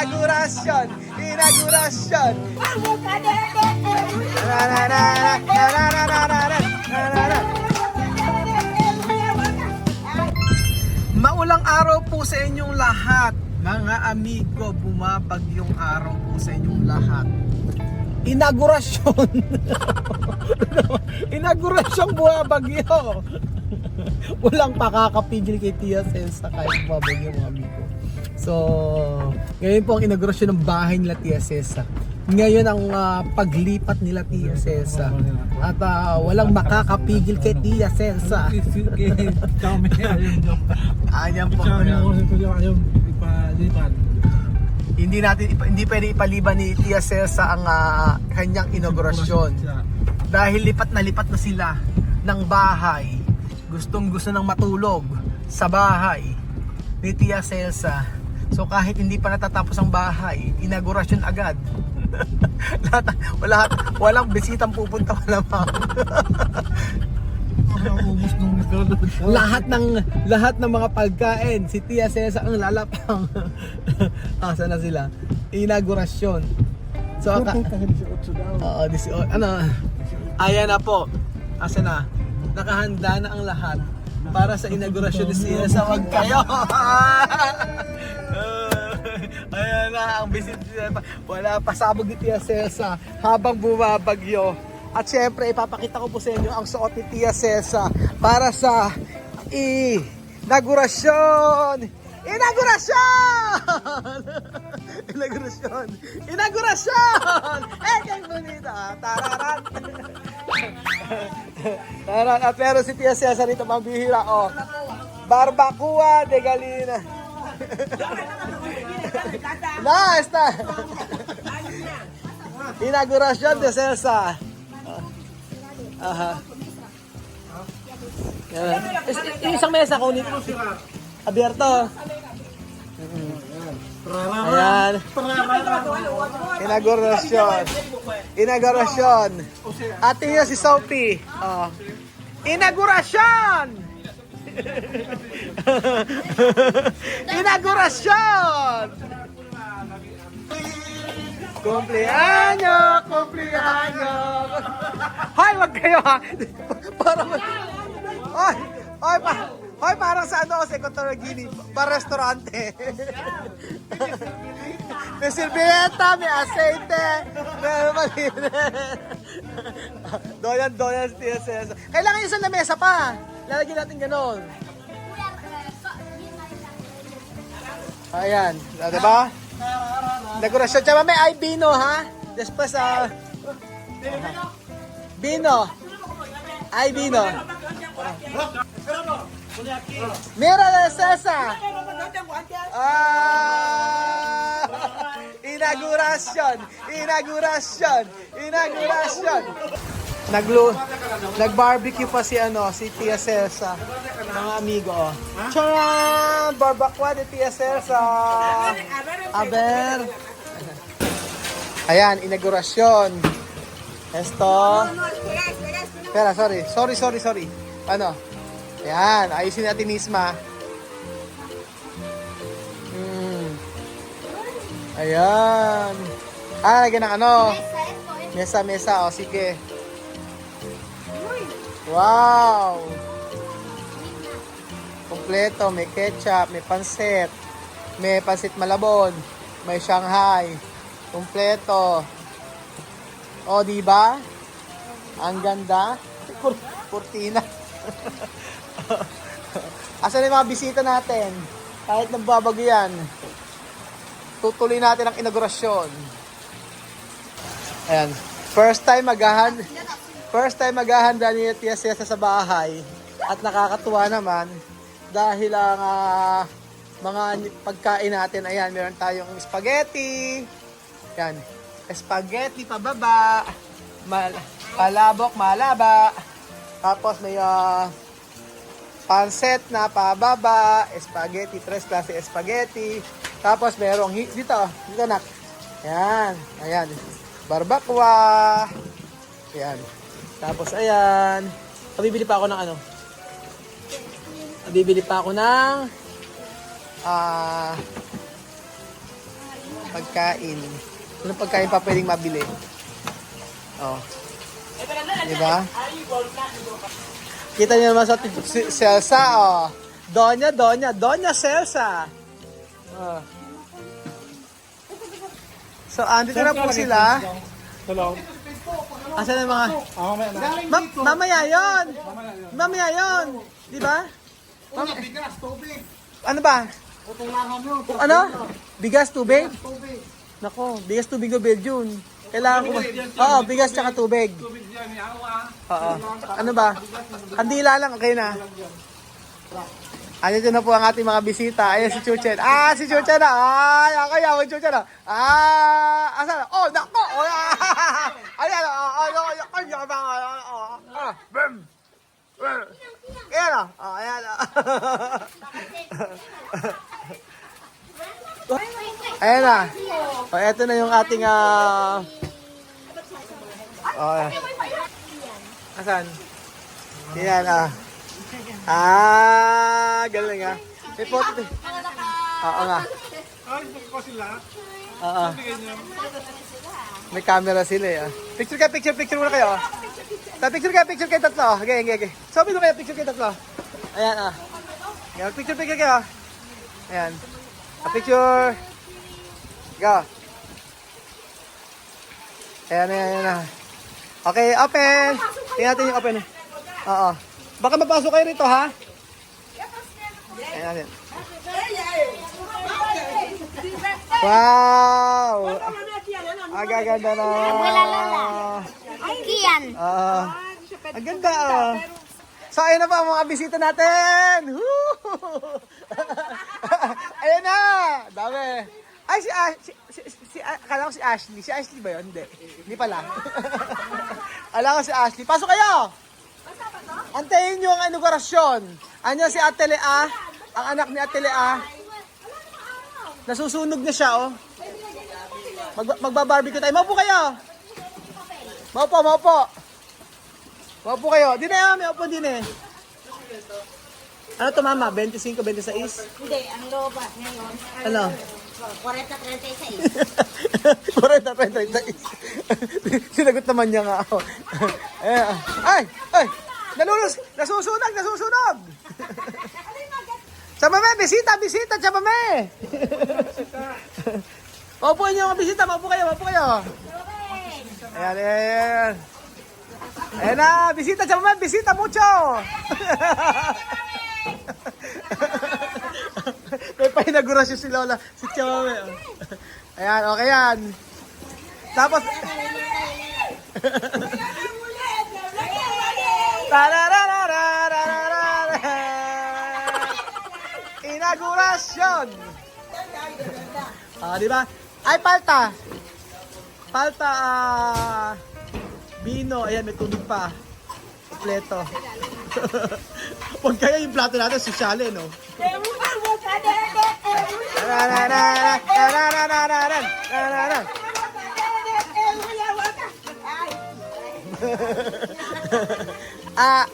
Inaugurasyon! Inaugurasyon! Maulang araw po sa inyong lahat, mga amigo. Bumabagyong araw po sa inyong lahat. Inaugurasyon! Inaugurasyong bumabagyo! Walang pakakapigil kay Tia Celsa kahit bumabagyo, mga amigo. So, ngayon po ang inaugurasyon ng bahay nila Tia Celsa. Ngayon ang paglipat nila Tia Celsa. At walang makakapigil kay Tia Celsa. Ayan po. Hindi pwede ipaliban ni Tia Celsa ang kanyang inaugurasyon. Dahil lipat na sila ng bahay. Gustong-gusto nang matulog sa bahay ni Tia Celsa. So kahit hindi pa natatapos ang bahay, inaugurasyon agad. Walang bisitang pupunta, malamang. lahat ng mga pagkain si Tia Celsa ang lalapang. Asa na sila? Inaugurasyon. So ayan na po. Asa na? Nakahanda na ang lahat para sa inaugurasyon ni Tia Celsa. Wag kayo. Ayan na ang visit. Wala pasabog ni Tia Celsa habang bumabagyo. At syempre ipapakita ko po sa inyo ang suot ni Tia Celsa para sa inaugurasyon. Inaugurasyon! Inaugurasyon! Inaugurasyon! Kay bonita! Tararan! Tararan! At meron si Tia Celsa rito, mambihira. Oh. Barbacoa de Galina. Nice! Inaugurasyon de Celsa. Aha. Yung isang mesa kunin. Abierto. Ayan. Inaugurasyon. Inaugurasyon. Ate niya si Sophie. Inaugurasyon! Inaugurasyon! Kumpleaños! Kumpleaños! Hoy, wag kayo ha! Hoy, parang sa sa Equatorial Guinea, restaurante. May silbieta, may aceite, may malinit. Doyan, Tia Celsa. Kailangan yung sa lamesa pa. Lalagyan natin ganon. Ayan, diba? Dekorasyon. Tsaka may ay vino, ha? Después, vino. Ay vino. Mira de Celsa. Inaugurasyon. Inaugurasyon. Inaugurasyon. Nag-barbecue pa si Tia Celsa. Mga amigo, oh. Charan! Barbacoa de Tia Celsa. Aber. Ayan, inaugurasyon. Esto. Espera, sorry. Ano? Ayan, ayusin natin misma. Ayan. Lagyan ng mesa. O, sige. Wow! Kompleto, may ketchup, may pansit malabon, may Shanghai. Kompleto. O, diba? Ang ganda. Kurtina. Asan yung mga bisita natin? Kahit nagbabago yan, tutuloy natin ang inaugurasyon. Ayan. First time maghahanda ni Tia Celsa sa bahay. At nakakatuwa naman dahil ang mga pagkain natin, ayan, meron tayong spaghetti. Ayan. Spaghetti pababa. Palabok malaba. Tapos may panset na pababa, spaghetti, 3 klase spaghetti. Tapos merong dito nak. Ayan, barbacoa. Ayan. Tapos ayan. Bibili pa ako ng Pagkain. Anong pagkain pa pwedeng mabili? Oh. Diba? Kita niyo naman sa Celsa, oh. Doña Celsa. Oh. So, andito na po sila. Hello. Asan ang mga... mamaya yun! Mamaya yun! Di ba? Bigas, tubig. Ano ba? Tutungahan nyo. Ano? Bigas, tubig? Nako, bigas, tubig o Belgium. Kailangan ko ba? Oo, bigas tsaka tubig. Tubig yan, yawa. Oo. Ano ba? Kandila lang, okay na. Andito na po ang ating mga bisita. Ayan si Chuchen. Ah, si Chuchen na. Ay, okay, ako Chuchen na. Ah, asan? Oh, nako. Oh, ayan. Bam. Ayan na. Oh, ayan na. Ayan na. Oh, eto na yung ating oh, asan? Yan galing May photo. Oo nga. Ay, ko sila. Oo. Bigyan nyo. May camera sila Picture muna kayo. Picture kayo tatlo. Okay. Sabi nyo kayo, picture kayo tatlo. Ayan Ayan, picture kayo. Ayan. Picture. Go. Ayan. Okay, open. Tingnan natin yung open. Oo. Baka mapasok kayo rito, ha? Ayan natin. Wow! Agaganda na. Kian. Ang ganda, So, ayun na pa ang mga bisita natin. Woo! Ayun na. Dami. Ay, akala ko si Ashley. Si Ashley ba yun? Hindi pala. Akala ko si Ashley. Pasok kayo! Antayin nyo ang inaugurasyon. Ano si Ate Lea? Ang anak ni Ate Lea. Nasusunog na siya, oh. Magba-barbecue tayo. Maupo kayo. Maupo kayo. Di na may upo din eh. Ano to mama? 25, 26? Hindi, ang lobat ngayon. Ano? 40-36. 40-36. Sinagot naman niya nga ako. Ay! Nasusunog! Chamame, bisita! Chamame! Maupo niyo mga bisita, maupo kayo. Ayan. Ayan na, bisita, chamame, bisita mucho! May pa-inaugurasyon si Lola, si Chamame. Ayan, okay yan. Tapos... Inaugurasyon! Di ba? Ay, palta! Bino, ayan, may tubig pa. Kompleto. Huwag kaya yung plato natin, sosyale, no?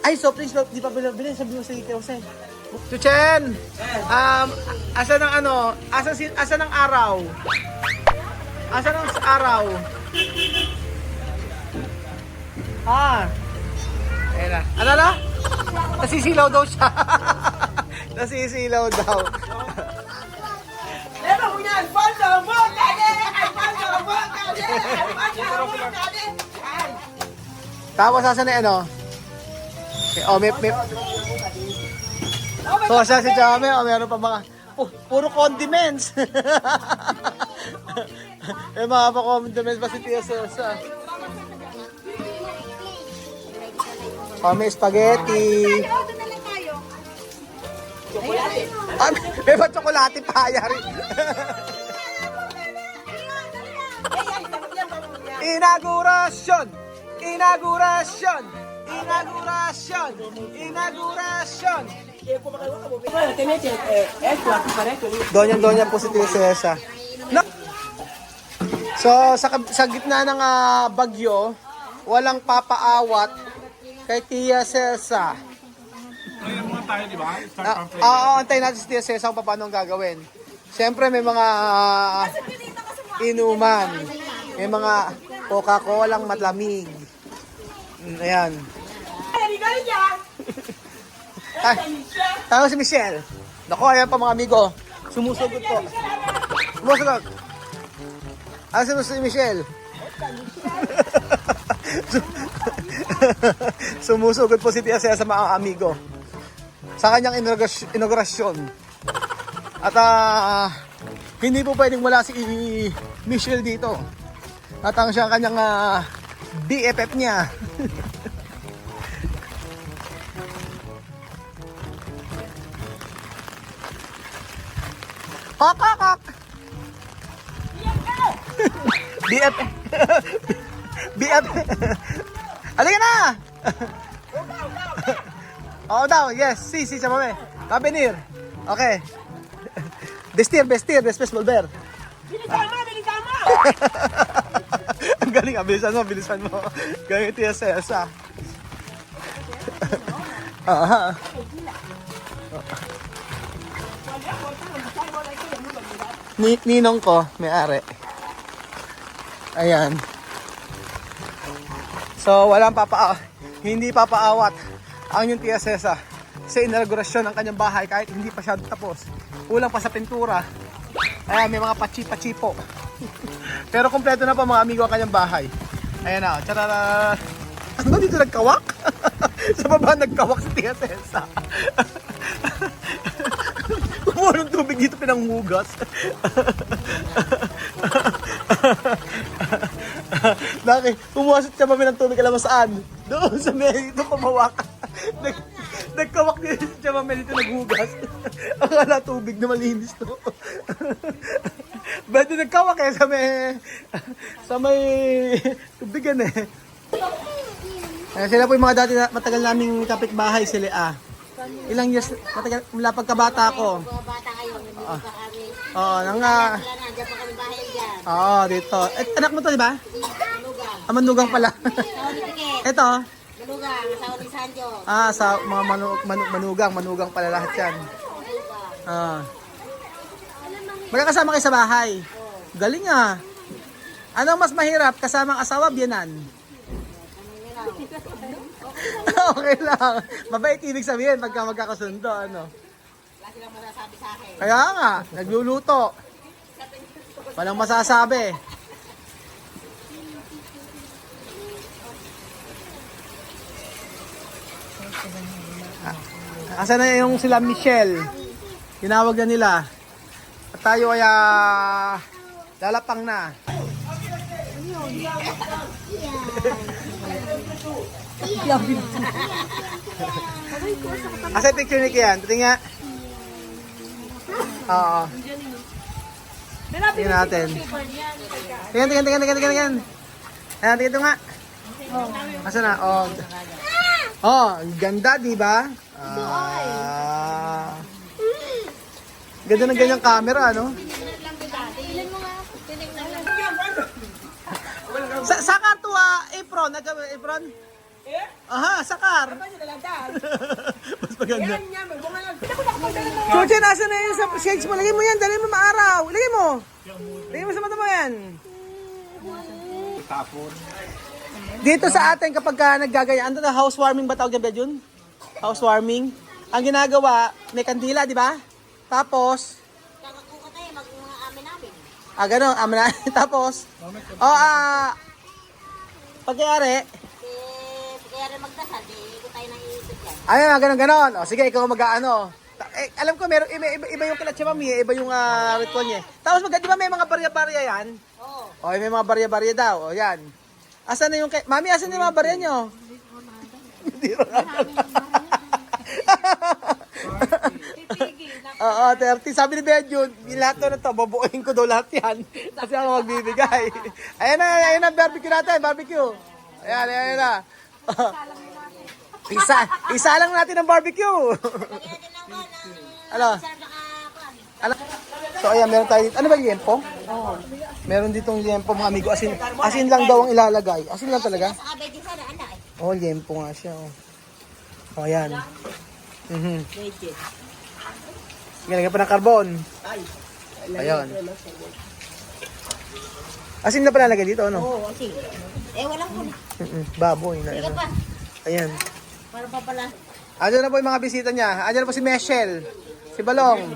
Ay, soft drinks, di pa bilhin, sabi mo sa ikaw, Sen. Chuchen! Asa ng ano? Asa ng araw? Asa ng araw? Ayan na. Ano na? Nasisilaw daw siya. Nasisilaw daw. Tapos asa na ano? May so siya si Chame, meron pa mga puro condiments. May mga pa-condiments pa si Tia Celsa. May spaghetti. May pa tsokolate pa yari. Inaugurasyon! Donya po si Tia Celsa. So, sa gitna ng bagyo, walang papaawat kay Tia Celsa. Ngayon muna tayo, di ba? Start from play. Antayin natin si Tia Celsa kung paano ang gagawin. Siyempre, may mga... inuman. May mga Coca-Cola matlamig. Ayan. Ay, tawag si Michelle. Naku, ayan pa mga amigo. Sumusugot po. Sumusugot. Si Michelle. Sumusugot po si Tia Cesa sa mga amigo sa kanyang inaugurasyon. At hindi po pwedeng wala si Michelle dito. At ang siya kanyang BFF niya. Kak! BF. BF. Halika na! Oo daw, yes. Si, sa mami. Kabenir. Okay. Bestir, después volver. Bilisan mo! Ang galing, bilisan mo. Galing Tia Cesa. Ninong ko, may-ari. Ayan. So, hindi papaawat ang yung Tia Cesa sa inaugurasyon ng kanyang bahay kahit hindi pa siya tapos. Kulang pa sa pintura. Ayan, may mga pachi-pachi po. Pero kompleto na pa mga amigo ang kanyang bahay. Ayan na, charara. Ano dito nagkawak? Sa baba nagkawak si Tia Cesa. Kumuha ng tubig dito pinanghugas. Bakit? Pumasok siya mami ng tubig, alam mo saan? Doon sa may dito pumawak. Nagkawak din siya mami dito naghugas. Akala tubig na malinis to. Ba't nagkawak eh sa may tubigan eh. Sila po yung mga dati matagal naming kapitbahay sila Ilang years, matagal, mula pagkabata ko. Bata kayo, hindi pa kami. Oo, Wala na, dyan pa kami bahay dyan. Oo, dito. Anak mo to, di ba? Manugang. Manugang pala. Asawa ni Piket. Ito. Manugang, asawa ni Sanjo. Sa mga manugang pala lahat yan. Magkakasama kayo sa bahay. Galing Anong mas mahirap, kasamang asawa, biyanan? Okay lang. Mabait ibig sabihin pagka magkakasundo, ano? Wala silang masasabi sa akin. Kaya nga, nagluluto. Walang masasabi. Asan na yung sila Michelle? Tinawag na nila. At tayo ay lalapang na. Asa yung picture ni Kian? Tingnan nga. Oo. Tingnan natin. Tingnan. Ayan, tingnan ito nga. Asa na? Ang ganda, di ba? Ganda ng ganyang camera, no? Sakar to apron. Apron? Aha, sakar. Mas maganda. Chuchi, nasa na yun sa shades mo? Lagay mo yan, dali mo maaraw. Lagay mo sa mata mo yan. Dito sa atin kapag naggagaya, ano na housewarming ba tawag yan, Bejun? Housewarming. Ang ginagawa, may kandila, di ba? Tapos, Kakakuha tayo, mga amin namin. gano'n, amin na. Tapos, pagkayari, Kaya rin magdasal, di ko tayo nang iisip yan. ayun, gano'n. O, sige, ikaw mag-ano. Alam ko, meron, iba yung kilat siya, mami. Iba yung ritual niya. Tapos, di ba may mga barya-barya yan? Oo. O, may mga barya-barya daw. O, yan. Asan na yung, mami, asan na yung mga barya nyo? Hindi rin. Oo, 30. Sabi ni Benjun, lahat na to, babuoyin ko daw lahat yan. Kasi ako magbibigay. Ayan na, barbecue natin, barbecue. Ayan na. Isa lang natin ang barbecue. Ano? So ayan, meron tayo. Ano ba liempo? Oo. Meron ditong liempo mga amigo. Asin lang daw ang ilalagay. Asin lang talaga? Sa kabay din sana, anak eh. Oh, liempo nga siya. Oh, ayan. Galing pa ng carbon. Ayun. Asin na pala lagay dito, ano? Oo, sige. Walang huli. Baboy na. Sige pa. Ayan. Para pa pala. Andyan na po yung mga bisita niya. Andyan na po si Michelle, si Balong.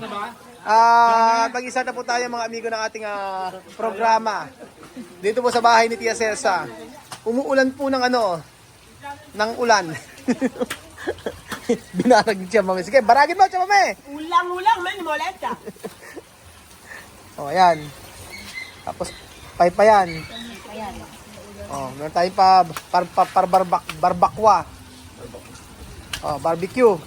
Mag-isa na po tayo mga amigo ng ating programa. Dito po sa bahay ni Tia Celsa. Umuulan po ng ng ulan. Binarag siya, mami. Sige, baragin mo, siya, mami. Ulang, may molesta. O, ayan. Tapos, paypayan. Ayan. Meron tayong barbakwa. Barbecue.